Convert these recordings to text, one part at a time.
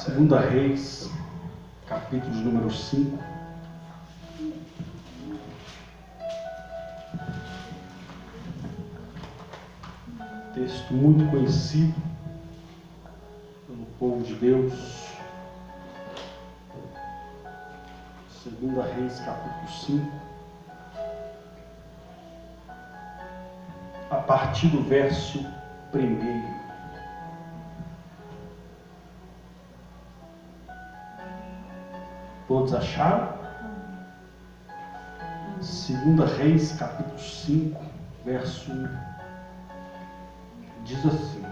Segunda Reis, capítulo de número 5. Texto muito conhecido pelo povo de Deus. Segunda Reis, capítulo 5. A partir do verso 1. Todos acharam? Segunda Reis, capítulo 5, verso 1. Diz assim.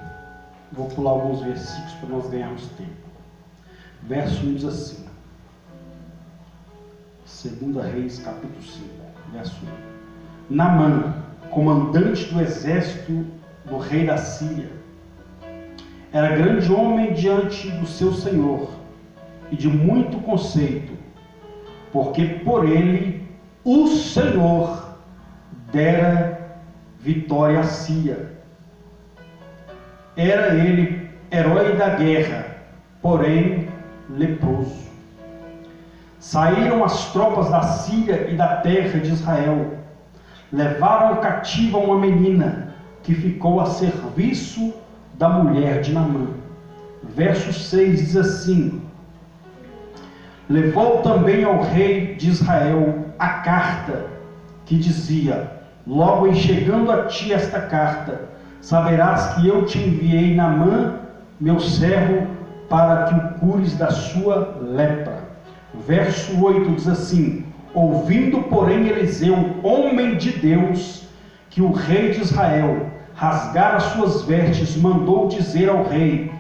Vou pular alguns versículos para nós ganharmos tempo. Verso 1 diz assim. Segunda Reis, capítulo 5, verso 1. Naamã, comandante do exército do rei da Síria, era grande homem diante do seu senhor e de muito conceito, porque por ele o Senhor dera vitória à Síria. Era ele herói da guerra, porém leproso. Saíram as tropas da Síria e da terra de Israel. Levaram cativa uma menina que ficou a serviço da mulher de Naamã. Verso 6 diz assim: levou também ao rei de Israel a carta que dizia: logo em chegando a ti esta carta, saberás que eu te enviei Naamã, meu servo, para que o cures da sua lepra. Verso 8 diz assim: ouvindo, porém, Eliseu, homem de Deus, que o rei de Israel rasgara as suas vestes, mandou dizer ao rei: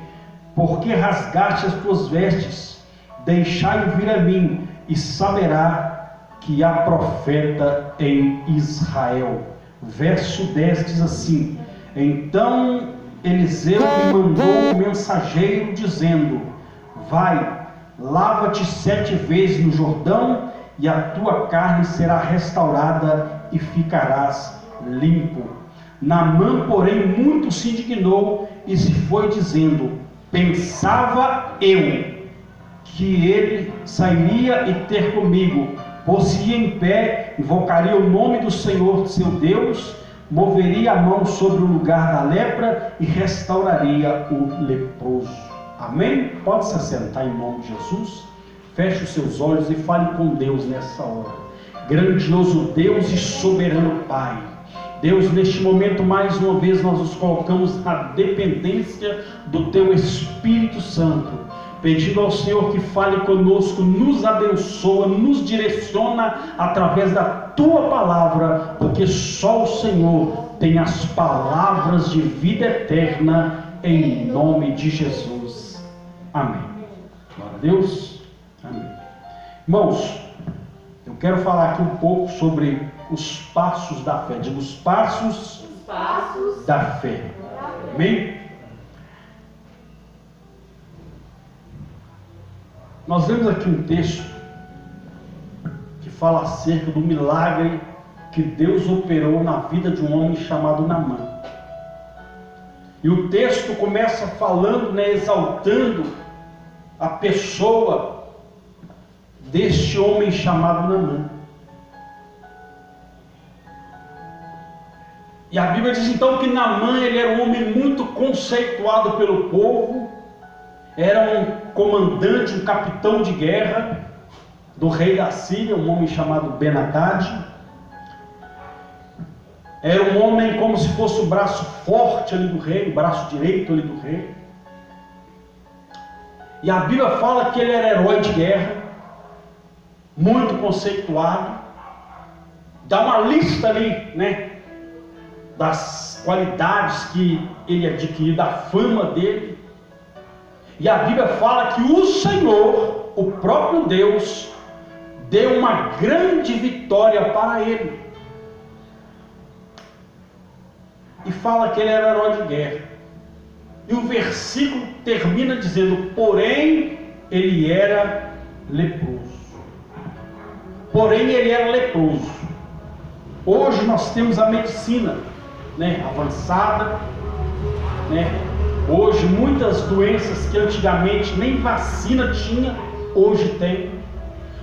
por que rasgaste as tuas vestes? Deixai-o vir a mim, e saberá que há profeta em Israel. Verso 10 diz assim: então Eliseu lhe mandou um mensageiro, dizendo: vai, lava-te 7 vezes no Jordão, e a tua carne será restaurada, e ficarás limpo. Naamã, porém, muito se indignou, e se foi dizendo: pensava eu que ele sairia e ter comigo, pôs-se em pé, invocaria o nome do Senhor seu Deus, moveria a mão sobre o lugar da lepra e restauraria o leproso. Amém? Pode se assentar em nome de Jesus. Feche os seus olhos e fale com Deus nessa hora. Grandioso Deus e soberano Pai, Deus, neste momento mais uma vez nós nos colocamos na dependência do Teu Espírito Santo, pedindo ao Senhor que fale conosco, nos abençoa, nos direciona através da Tua Palavra, porque só o Senhor tem as palavras de vida eterna, em nome de Jesus. Amém. Glória a Deus. Amém. Irmãos, eu quero falar aqui um pouco sobre os passos da fé. Digo, os passos da fé. Amém? Nós vemos aqui um texto que fala acerca do milagre que Deus operou na vida de um homem chamado Naamã. E o texto começa falando, exaltando a pessoa deste homem chamado Naamã. E a Bíblia diz então que Naamã, ele era um homem muito conceituado pelo povo, era um comandante, um capitão de guerra do rei da Síria, um homem chamado Ben-Hadad. Era um homem como se fosse o braço forte ali do rei, o braço direito ali do rei. E a Bíblia fala que ele era herói de guerra, muito conceituado. Dá uma lista ali, das qualidades que ele adquiriu, da fama dele. E a Bíblia fala que o Senhor, o próprio Deus, deu uma grande vitória para ele. E fala que ele era herói de guerra. E o versículo termina dizendo: porém, ele era leproso. Porém, ele era leproso. Hoje nós temos a medicina, avançada, Hoje, muitas doenças que antigamente nem vacina tinha, hoje tem.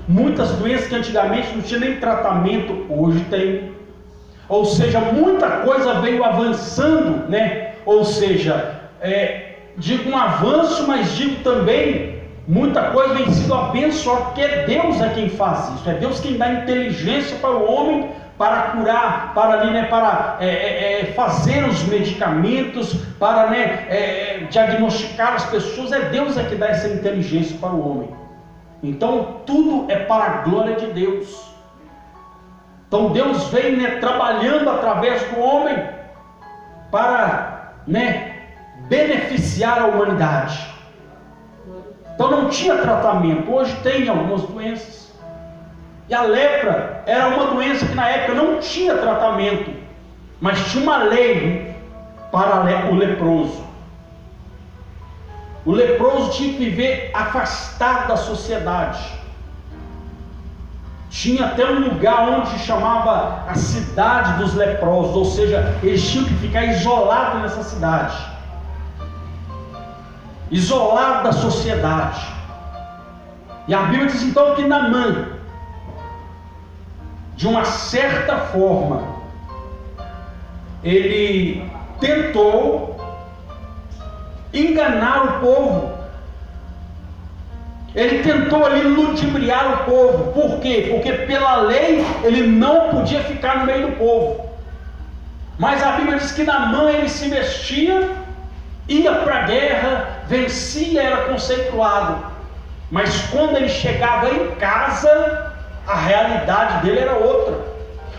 Muitas doenças que antigamente não tinha nem tratamento, hoje tem. Ou seja, muita coisa veio avançando, né? Ou seja, digo um avanço, mas digo também, muita coisa vem sendo abençoada, porque Deus é quem faz isso. É Deus quem dá inteligência para o homem, para curar, para ali, né, para fazer os medicamentos, para diagnosticar as pessoas. É Deus que dá essa inteligência para o homem. Então tudo é para a glória de Deus. Então Deus vem, trabalhando através do homem para beneficiar a humanidade. Então não tinha tratamento, hoje tem algumas doenças. E a lepra era uma doença que na época não tinha tratamento, mas tinha uma lei para o leproso. O leproso tinha que viver afastado da sociedade. Tinha até um lugar onde chamava a cidade dos leprosos, ou seja, eles tinham que ficar isolados nessa cidade, isolado da sociedade. E a Bíblia diz então que Naamã, de uma certa forma, ele tentou enganar o povo. Ele tentou ali ludibriar o povo. Por quê? Porque pela lei ele não podia ficar no meio do povo. Mas a Bíblia diz que Naamã ele se vestia, ia para a guerra, vencia, era conceituado. Mas quando ele chegava em casa, a realidade dele era outra.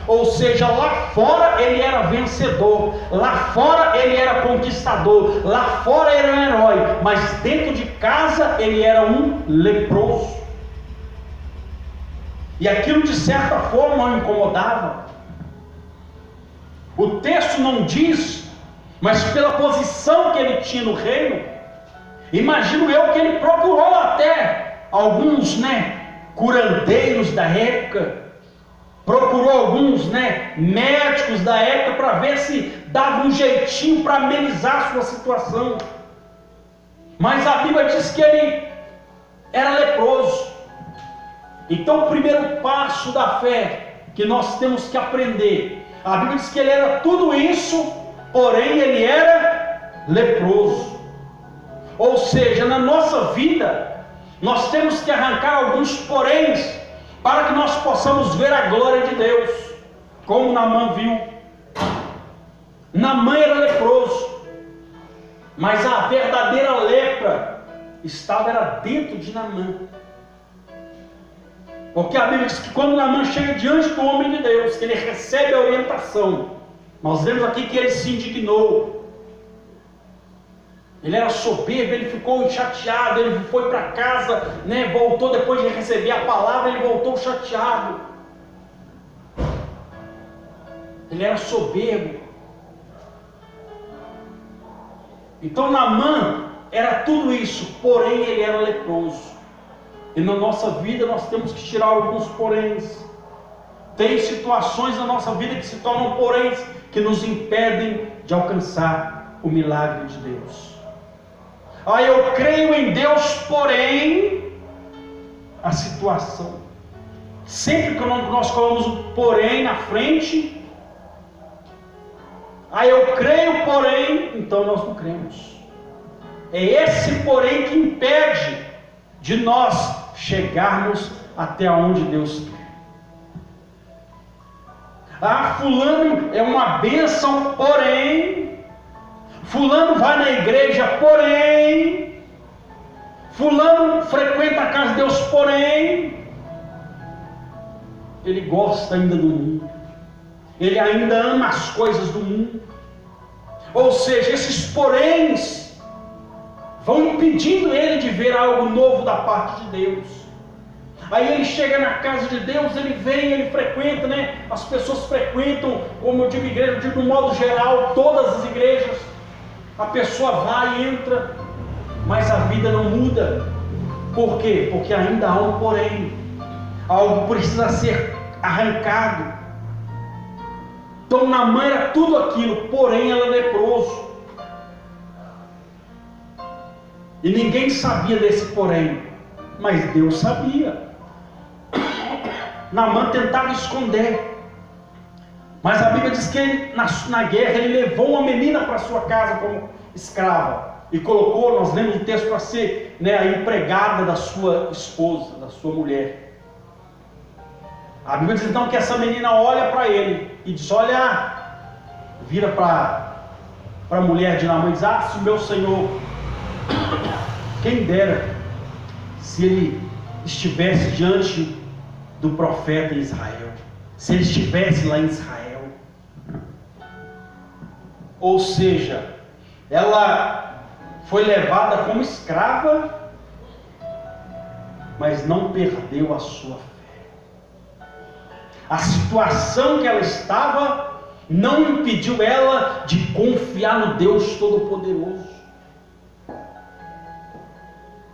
Ou seja, lá fora ele era vencedor, lá fora ele era conquistador, lá fora ele era um herói, mas dentro de casa ele era um leproso. E aquilo de certa forma não incomodava. O texto não diz, mas pela posição que ele tinha no reino, imagino eu que ele procurou até alguns curandeiros da época, procurou alguns médicos da época para ver se dava um jeitinho para amenizar a sua situação. Mas a Bíblia diz que ele era leproso. Então o primeiro passo da fé que nós temos que aprender, a Bíblia diz que ele era tudo isso, porém ele era leproso. Ou seja, na nossa vida nós temos que arrancar alguns poréns para que nós possamos ver a glória de Deus, como Naamã viu. Naamã era leproso, mas a verdadeira lepra era dentro de Naamã. Porque a Bíblia diz que quando Naamã chega diante do homem de Deus, que ele recebe a orientação, nós vemos aqui que ele se indignou. Ele era soberbo, ele ficou chateado, ele foi para casa, voltou depois de receber a palavra, ele voltou chateado. Ele era soberbo. Então Naamã era tudo isso, porém ele era leproso. E na nossa vida nós temos que tirar alguns poréns. Tem situações na nossa vida que se tornam poréns, que nos impedem de alcançar o milagre de Deus. Eu creio em Deus, porém a situação. Sempre que nós colocamos o porém na frente, eu creio, porém, então nós não cremos. É esse porém que impede de nós chegarmos até onde Deus quer. Fulano é uma bênção, porém fulano vai na igreja, porém fulano frequenta a casa de Deus, porém ele gosta ainda do mundo, ele ainda ama as coisas do mundo. Ou seja, esses poréns vão impedindo ele de ver algo novo da parte de Deus. Aí ele chega na casa de Deus, ele vem, ele frequenta, as pessoas frequentam, como eu digo igreja, eu digo no modo geral, todas as igrejas. A pessoa vai e entra, mas a vida não muda. Por quê? Porque ainda há um porém. Algo precisa ser arrancado. Então Naamã era tudo aquilo, porém ela é leproso. E ninguém sabia desse porém, mas Deus sabia. Naamã tentava esconder, mas a Bíblia diz que ele, na guerra ele levou uma menina para sua casa como escrava e colocou, nós lemos o texto, para ser a empregada da sua esposa, da sua mulher. A Bíblia diz então que essa menina olha para ele e diz, vira para a mulher de Naamã e diz, se o meu senhor, quem dera se ele estivesse diante do profeta em Israel, se ele estivesse lá em Israel. Ou seja, ela foi levada como escrava, mas não perdeu a sua fé. A situação que ela estava não impediu ela de confiar no Deus Todo-Poderoso.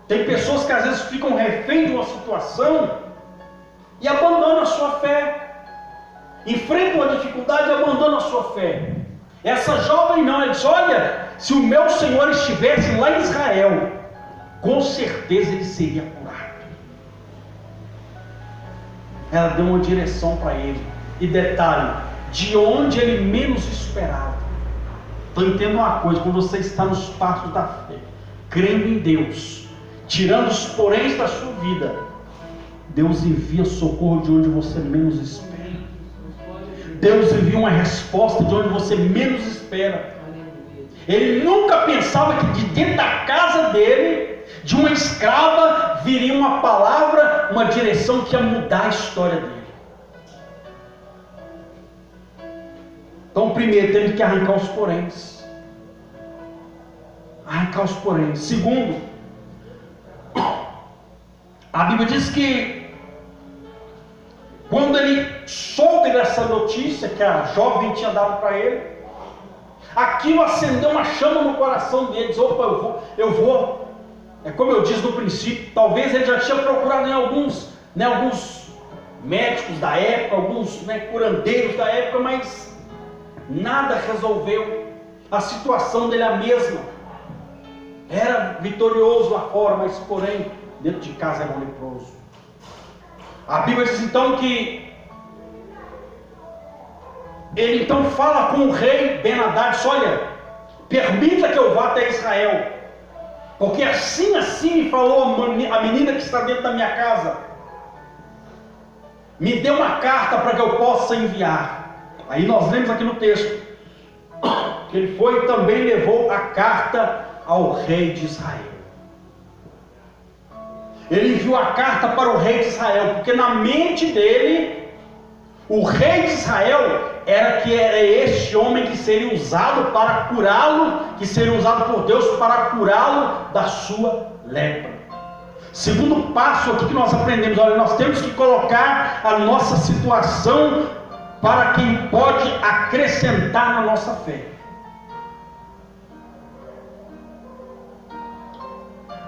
Tem pessoas que às vezes ficam refém de uma situação e abandonam a sua fé. Enfrentam a dificuldade e abandonam a sua fé. Essa jovem não, ela disse, se o meu Senhor estivesse lá em Israel, com certeza ele seria curado. Ela deu uma direção para ele. E detalhe, de onde ele menos esperava. Então entenda uma coisa, quando você está nos passos da fé, crendo em Deus, tirando os poréns da sua vida, Deus envia socorro de onde você menos espera. Deus envia uma resposta de onde você menos espera. Ele nunca pensava que de dentro da casa dele, de uma escrava, viria uma palavra, uma direção que ia mudar a história dele. Então, primeiro, temos que arrancar os poréns. Arrancar os poréns. Segundo, a Bíblia diz que quando ele soube dessa notícia que a jovem tinha dado para ele, aquilo acendeu uma chama no coração dele. Diz, eu vou. É como eu disse no princípio, talvez ele já tinha procurado em alguns médicos da época, alguns curandeiros da época, mas nada resolveu. A situação dele é a mesma. Era vitorioso lá fora, mas porém dentro de casa era um leproso. A Bíblia diz então que ele então fala com o rei Ben-Hadad, diz, permita que eu vá até Israel, porque assim me falou a menina que está dentro da minha casa, me deu uma carta para que eu possa enviar. Aí nós lemos aqui no texto, que ele foi e também levou a carta ao rei de Israel. Ele enviou a carta para o rei de Israel, porque na mente dele, o rei de Israel era este homem que seria usado para curá-lo, que seria usado por Deus para curá-lo da sua lepra. Segundo passo aqui que nós aprendemos, nós temos que colocar a nossa situação para quem pode acrescentar na nossa fé.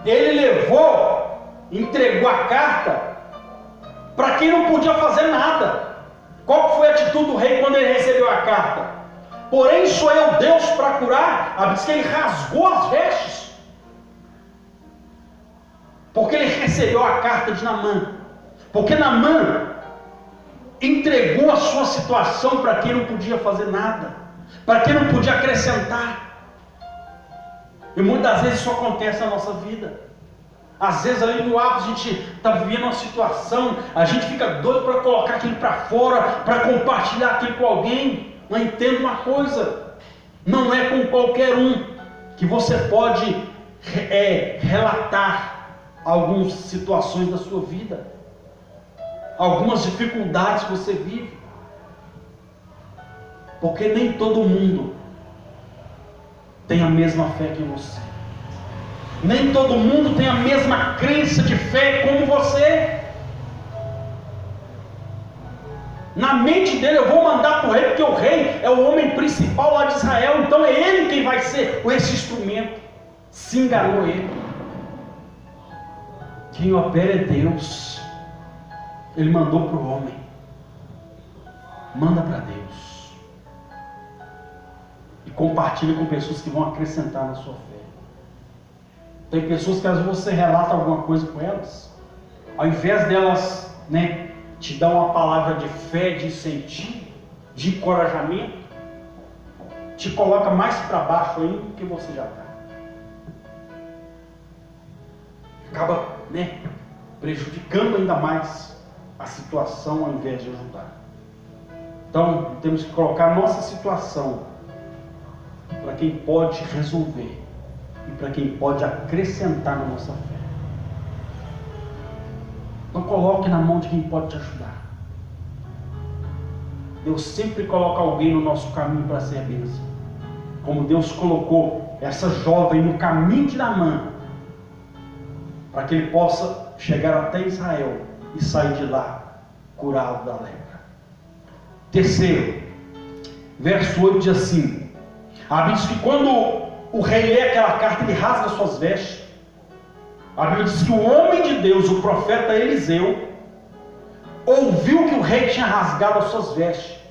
Ele entregou a carta para quem não podia fazer nada. Qual foi a atitude do rei quando ele recebeu a carta? Porém sou eu Deus para curar. A Bíblia diz que ele rasgou as vestes, porque ele recebeu a carta de Naamã. Porque Naamã entregou a sua situação para quem não podia fazer nada, para quem não podia acrescentar. E muitas vezes isso acontece na nossa vida. Às vezes ali no ápice a gente está vivendo uma situação, a gente fica doido para colocar aquilo para fora, para compartilhar aquilo com alguém. Mas entenda uma coisa, não é com qualquer um que você pode relatar algumas situações da sua vida, algumas dificuldades que você vive, porque nem todo mundo tem a mesma fé que você. Nem todo mundo tem a mesma crença de fé como você. Na mente dele, eu vou mandar para o rei, porque o rei é o homem principal lá de Israel, então é ele quem vai ser esse instrumento. Se enganou ele. Quem opera é Deus. Ele mandou para o homem. Manda para Deus. E compartilha com pessoas que vão acrescentar na sua fé. Tem pessoas que às vezes você relata alguma coisa com elas, ao invés delas, te dar uma palavra de fé, de incentivo, de encorajamento, te coloca mais para baixo ainda do que você já está. Acaba, prejudicando ainda mais a situação ao invés de ajudar. Então, temos que colocar a nossa situação para quem pode resolver e para quem pode acrescentar na nossa fé. Então, coloque na mão de quem pode te ajudar. Deus sempre coloca alguém no nosso caminho para ser bênção. Como Deus colocou essa jovem no caminho de Naamã, para que ele possa chegar até Israel e sair de lá curado da lepra. Terceiro, verso 8 diz assim: a Bíblia diz que quando o rei lê aquela carta, ele rasga suas vestes. A Bíblia diz que o homem de Deus, o profeta Eliseu, ouviu que o rei tinha rasgado as suas vestes.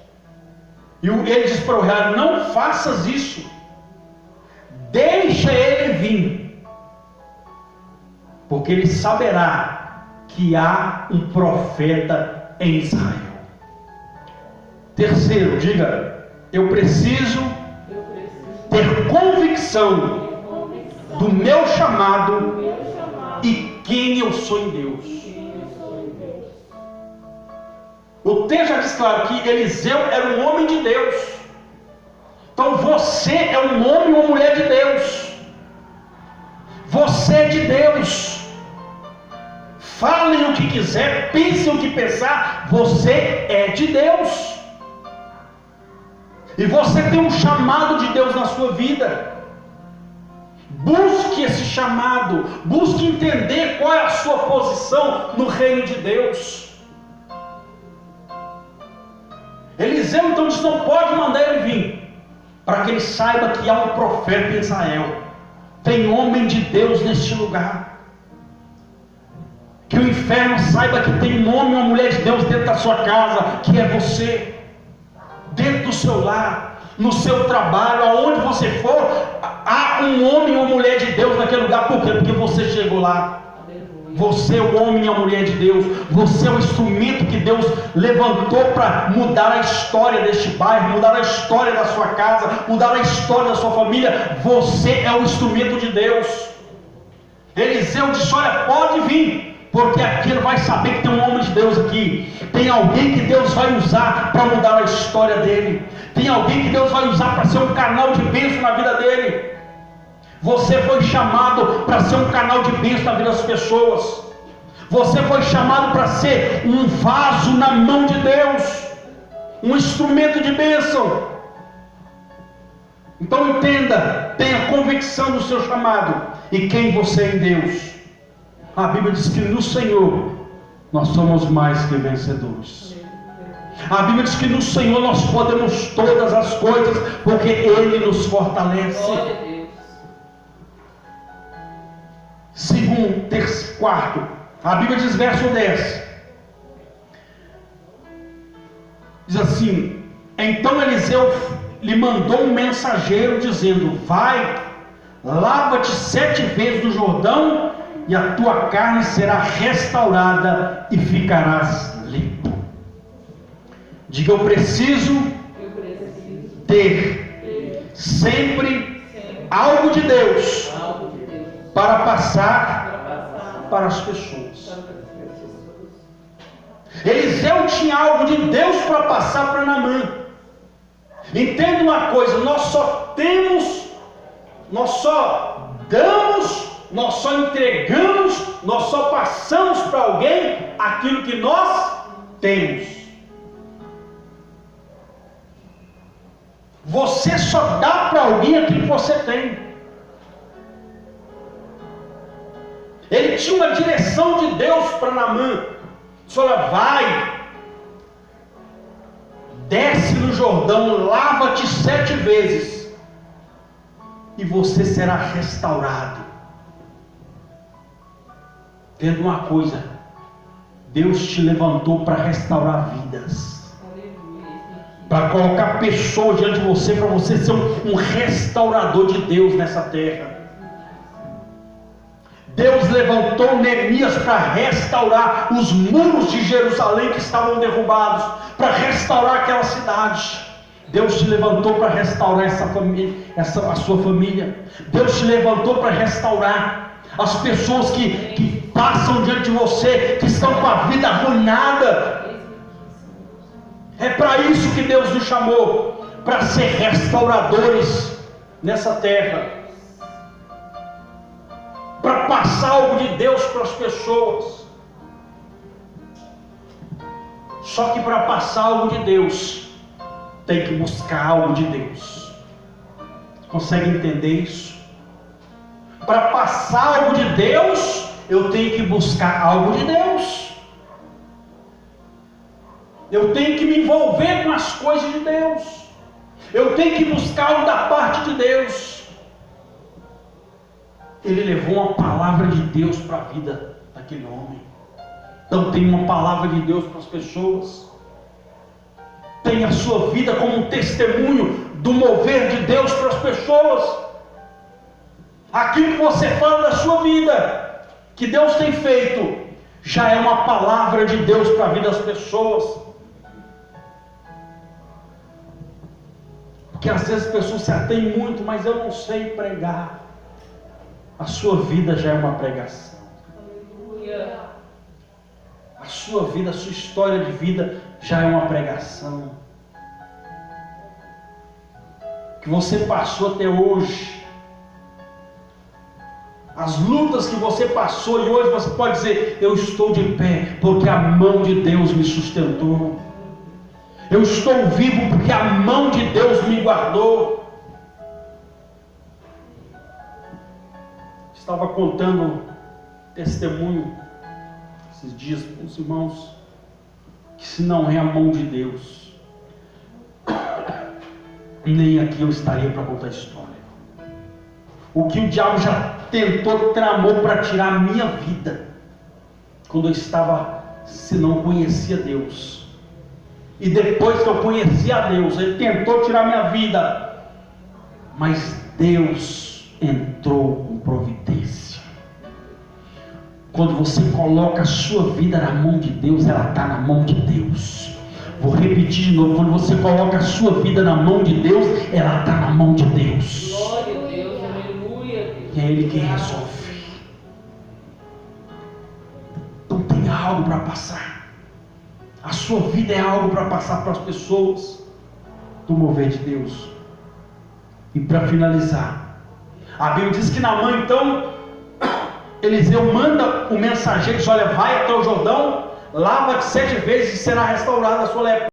E ele diz para o rei: não faças isso, deixa ele vir, porque ele saberá que há um profeta em Israel. Terceiro, diga: eu preciso ter convicção do meu chamado e quem eu sou em Deus. O texto já diz claro que Eliseu era um homem de Deus. Então você é um homem ou uma mulher de Deus. Você é de Deus. Falem o que quiser, pensem o que pensar, você é de Deus. E você tem um chamado de Deus na sua vida. Busque esse chamado, busque entender qual é a sua posição no reino de Deus. Eliseu então disse: não pode mandar ele vir, para que ele saiba que há um profeta em Israel, tem homem de Deus neste lugar. Que o inferno saiba que tem um homem ou uma mulher de Deus dentro da sua casa, que é você, dentro do seu lar, no seu trabalho, aonde você for, há um homem ou uma mulher de Deus naquele lugar. Por quê? Porque você chegou lá. Você é o homem e a mulher de Deus. Você é o instrumento que Deus levantou para mudar a história deste bairro, mudar a história da sua casa, mudar a história da sua família. Você é o instrumento de Deus. Eliseu disse: olha, pode vir, porque aqui ele vai saber que tem um homem de Deus aqui. Tem alguém que Deus vai usar para mudar a história dele. Tem alguém que Deus vai usar para ser um canal de bênção na vida dele. Você foi chamado para ser um canal de bênção na vida das pessoas. Você foi chamado para ser um vaso na mão de Deus, um instrumento de bênção. Então entenda, tenha convicção do seu chamado e quem você é em Deus. A Bíblia diz que no Senhor nós somos mais que vencedores. A Bíblia diz que no Senhor nós podemos todas as coisas, porque Ele nos fortalece. Quarto, a Bíblia diz, verso 10, diz assim: então Eliseu lhe mandou um mensageiro dizendo: vai, lava-te 7 vezes no Jordão, e a tua carne será restaurada e ficarás limpo. Diga: eu preciso ter sempre algo de Deus para passar para as pessoas. Eliseu tinha algo de Deus para passar para Naamã. Entenda uma coisa: nós só temos, nós só damos, nós só entregamos, nós só passamos para alguém aquilo que nós temos. Você só dá para alguém aquilo que você tem. Ele tinha uma direção de Deus para Naamã. Disse: olha, vai, desce no Jordão, lava-te 7 vezes, e você será restaurado. Entenda uma coisa: Deus te levantou para restaurar vidas, para colocar pessoas diante de você, para você ser um restaurador de Deus nessa terra. levantou Neemias para restaurar os muros de Jerusalém que estavam derrubados, para restaurar aquela cidade. Deus te levantou para restaurar essa família, a sua família. Deus te levantou para restaurar as pessoas que passam diante de você, que estão com a vida arruinada. É para isso que Deus nos chamou, para ser restauradores nessa terra, para passar algo de Deus para as pessoas. Só que para passar algo de Deus, tem que buscar algo de Deus. Consegue entender isso? Para passar algo de Deus, eu tenho que buscar algo de Deus. Eu tenho que me envolver com as coisas de Deus. Eu tenho que buscar algo da parte de Deus. Ele levou uma palavra de Deus para a vida daquele homem. Então tem uma palavra de Deus para as pessoas. Tem a sua vida como um testemunho do mover de Deus para as pessoas. Aquilo que você fala da sua vida, que Deus tem feito, já é uma palavra de Deus para a vida das pessoas. Porque às vezes as pessoas se atêm muito, mas eu não sei pregar. A sua vida já é uma pregação. Aleluia. A sua vida, a sua história de vida já é uma pregação. Que você passou até hoje, as lutas que você passou, e hoje você pode dizer: eu estou de pé porque a mão de Deus me sustentou. Eu estou vivo porque a mão de Deus me guardou. Estava contando testemunho esses dias para os irmãos, que se não é a mão de Deus, nem aqui eu estaria para contar a história. O que o diabo já tentou, tramou para tirar a minha vida, quando eu estava, se não conhecia Deus. E depois que eu conheci a Deus, ele tentou tirar minha vida, mas Deus entrou com providência. Quando você coloca a sua vida na mão de Deus, ela está na mão de Deus. Vou repetir de novo: quando você coloca a sua vida na mão de Deus, ela está na mão de Deus. Glória a Deus, aleluia. E é Ele quem resolve. Então tem algo para passar. A sua vida é algo para passar para as pessoas, do mover de Deus. E para finalizar, a Bíblia diz que Naamã, então, Eliseu manda o mensageiro, diz: olha, vai até o Jordão, lava-te 7 vezes e será restaurada a sua lepra.